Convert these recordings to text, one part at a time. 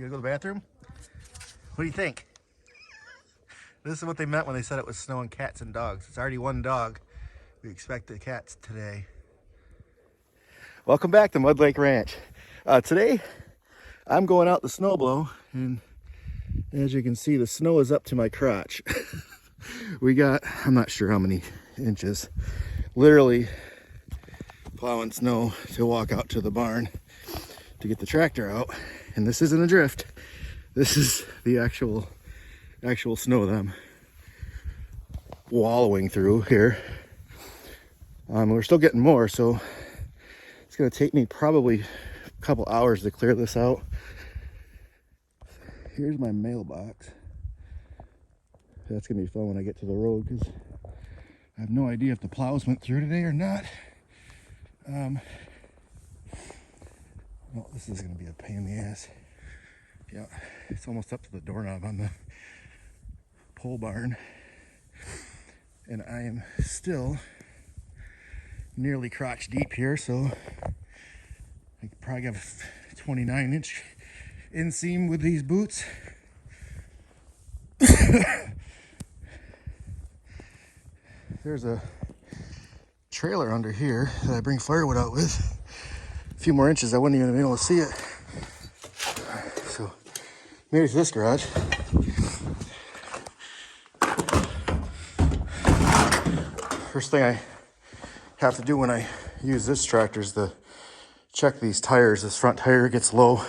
You gotta go to the bathroom? What do you think? This is what they meant when they said it was snowing cats and dogs. It's already one dog. We expect the cats today. Welcome back to Mud Lake Ranch. Today, I'm going out to snowblow, and as you can see, the snow is up to my crotch. We got, I'm not sure how many inches, literally plowing snow to walk out to the barn to get the tractor out. And this isn't a drift. This is the actual snow that I'm wallowing through here. We're still getting more, so it's gonna take me probably a couple hours to clear this out. Here's my mailbox. That's gonna be fun when I get to the road, because I have no idea if the plows went through today or not. Well, this is gonna be a pain in the ass. Yeah, it's almost up to the doorknob on the pole barn, and I am still nearly crotch deep here, so I could probably have a 29-inch inseam with these boots. There's a trailer under here that I bring firewood out with. A few more inches, I wouldn't even be able to see it. So made it to this garage. First thing I have to do when I use this tractor is to check these tires. This front tire gets low,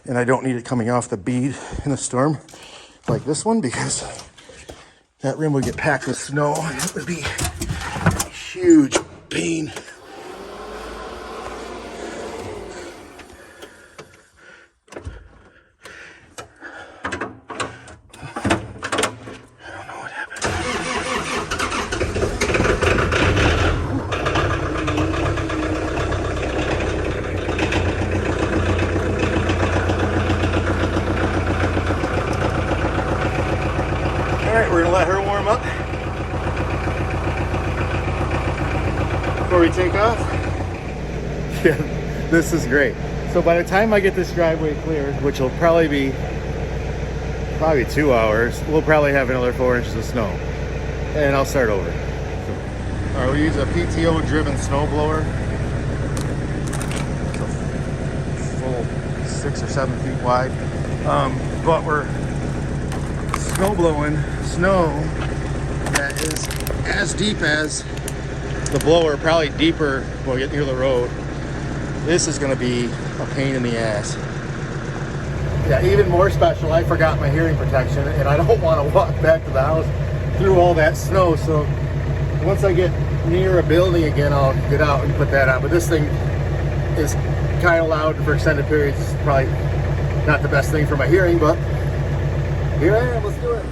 and I don't need it coming off the bead in a storm like this one, because that rim would get packed with snow and it would be a huge pain. We're gonna let her warm up before we take off. Yeah, this is great. So by the time I get this driveway cleared, which will probably be 2 hours, we'll probably have another 4 inches of snow, and I'll start over. All right, we use a PTO driven snowblower. It's a full 6 or 7 feet wide, but we're snow blowing snow that is as deep as the blower, probably deeper when we get near the road. This is going to be a pain in the ass. Yeah, even more special, I forgot my hearing protection, and I don't want to walk back to the house through all that snow. So once I get near a building again, I'll get out and put that on. But this thing is kind of loud for extended periods. It's probably not the best thing for my hearing, but here I am. Let's do it.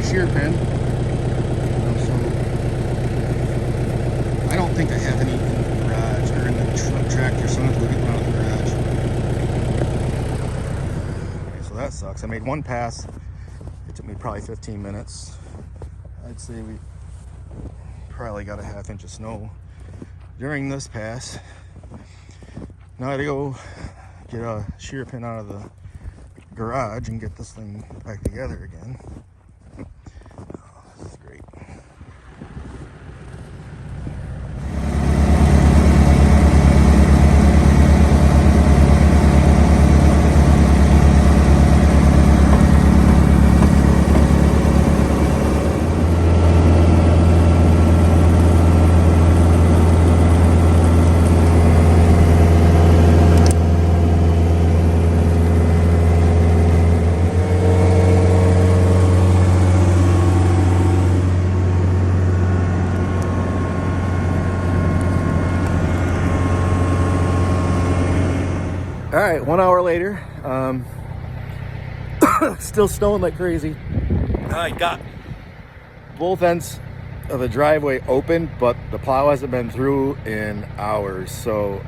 Shear pin. So I don't think I have any in the garage or in the tractor, so I'm going to go get one out of the garage. Okay, so that sucks. I made one pass. It took me probably 15 minutes. I'd say we probably got a ½ inch of snow during this pass. Now I gotta go get a shear pin out of the garage and get this thing back together again. right, 1 hour later, still snowing like crazy. I got both ends of the driveway open, but the plow hasn't been through in hours, so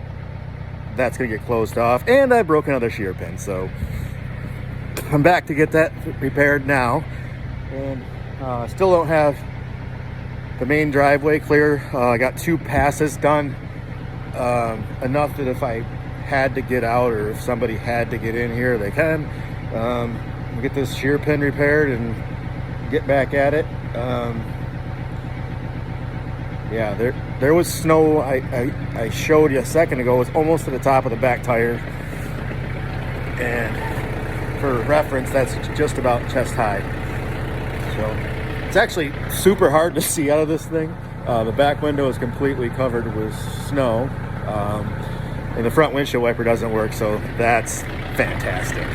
that's gonna get closed off. And I broke another shear pin, so I'm back to get that repaired now. And still don't have the main driveway clear. I got 2 passes done, enough that if I had to get out or if somebody had to get in here, they can. We'll get this shear pin repaired and get back at it. Yeah, there was snow. I showed you a second ago. It was almost to the top of the back tire, and for reference, that's just about chest high. So it's actually super hard to see out of this thing. The back window is completely covered with snow, and the front windshield wiper doesn't work, so that's fantastic.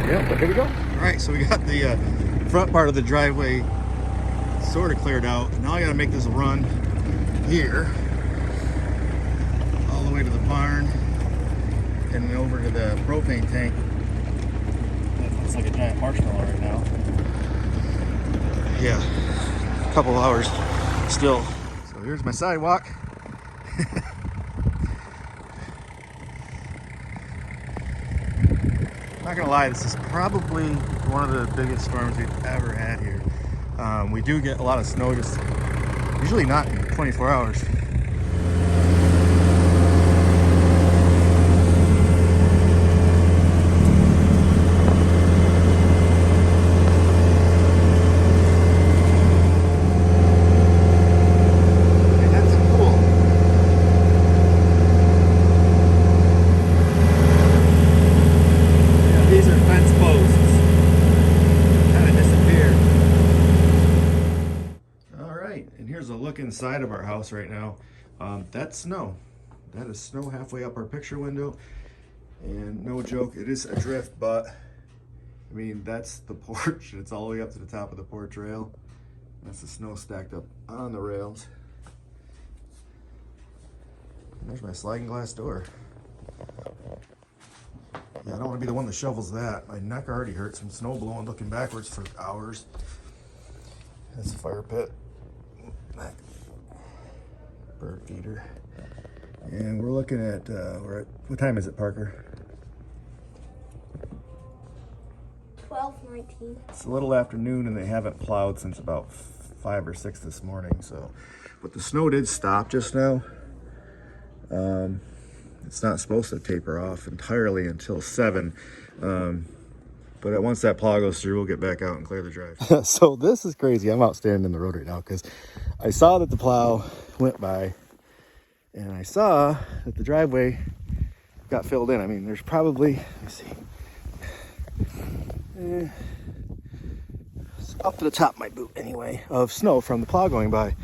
Yeah, but here we go. All right, so we got the front part of the driveway sort of cleared out. Now I got to make this run here all the way to the barn and then over to the propane tank. That looks like a giant marshmallow right now. Yeah, a couple hours still. So here's my sidewalk. Not gonna lie, this is probably one of the biggest storms we've ever had here. We do get a lot of snow, just usually not in 24 hours. Inside of our house right now, that's snow. That is snow halfway up our picture window, and no joke, it is a drift, but I mean, that's the porch. It's all the way up to the top of the porch rail. That's the snow stacked up on the rails. And there's my sliding glass door. Yeah, I don't want to be the one that shovels that. My neck already hurts from snow blowing looking backwards for hours. That's a fire pit. Bird feeder. And we're looking at, what time is it, Parker? 12:19. It's a little afternoon, and they haven't plowed since about 5 or 6 this morning. So, but the snow did stop just now. It's not supposed to taper off entirely until 7. But once that plow goes through, we'll get back out and clear the drive. So this is crazy. I'm out standing in the road right now because I saw that the plow went by, and I saw that the driveway got filled in. I mean, there's probably, let me see, it's up to the top of my boot anyway, of snow from the plow going by.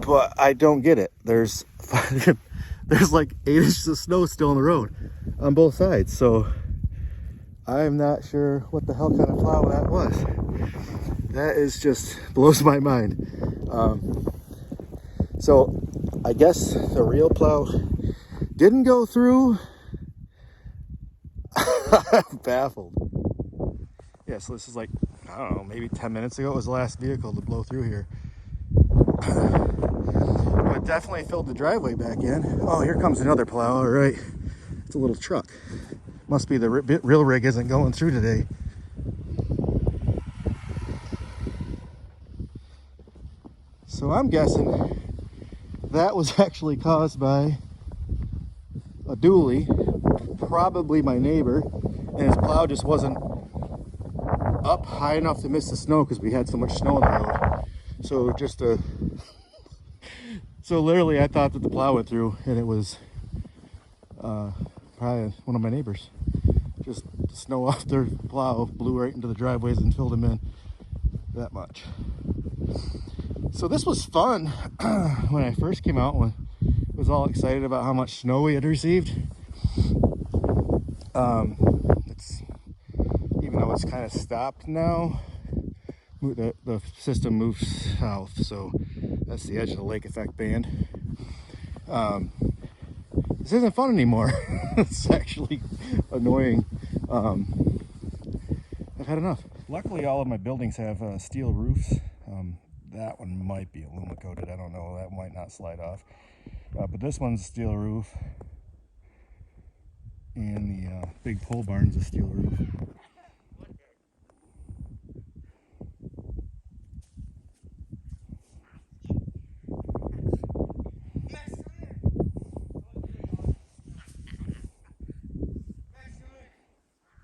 But I don't get it. There's like 8 inches of snow still on the road on both sides. So I'm not sure what the hell kind of plow that was. That is just blows my mind. So I guess the real plow didn't go through. I'm baffled. Yeah, so this is like, I don't know, maybe 10 minutes ago it was the last vehicle to blow through here. But definitely filled the driveway back in. Oh, here comes another plow. All right, it's a little truck. Must be the real rig isn't going through today. So I'm guessing that was actually caused by a dually, probably my neighbor, and his plow just wasn't up high enough to miss the snow because we had so much snow on the road. So just so literally I thought that the plow went through, and it was probably one of my neighbors. Just the snow off their plow blew right into the driveways and filled them in that much. So this was fun when I first came out, when I was all excited about how much snow we had received. Even though it's kind of stopped now, the system moves south, so that's the edge of the Lake Effect band. This isn't fun anymore. It's actually annoying. I've had enough. Luckily, all of my buildings have steel roofs. That one might be aluminum coated. I don't know. That might not slide off. But this one's a steel roof. And the big pole barn's a steel roof.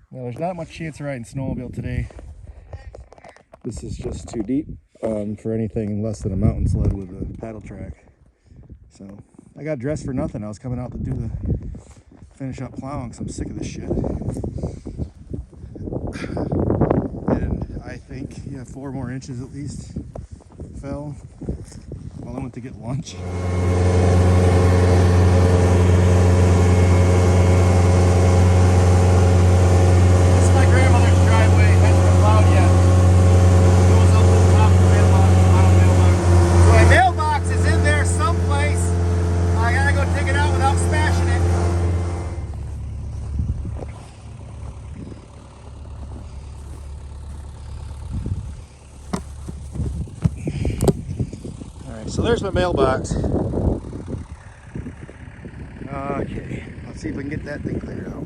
Now, there's not much chance of riding snowmobile today. This is just too deep for anything less than a mountain sled with a paddle track. So I got dressed for nothing. I was coming out to finish up plowing because I'm sick of this shit. And I think, yeah, 4 more inches at least fell while I went to get lunch. So there's my mailbox. Okay, let's see if we can get that thing cleared out.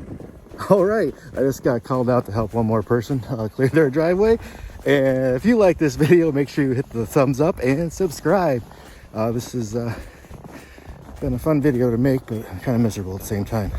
All right, I just got called out to help one more person clear their driveway. And if you like this video, make sure you hit the thumbs up and subscribe. This has been a fun video to make, but kind of miserable at the same time.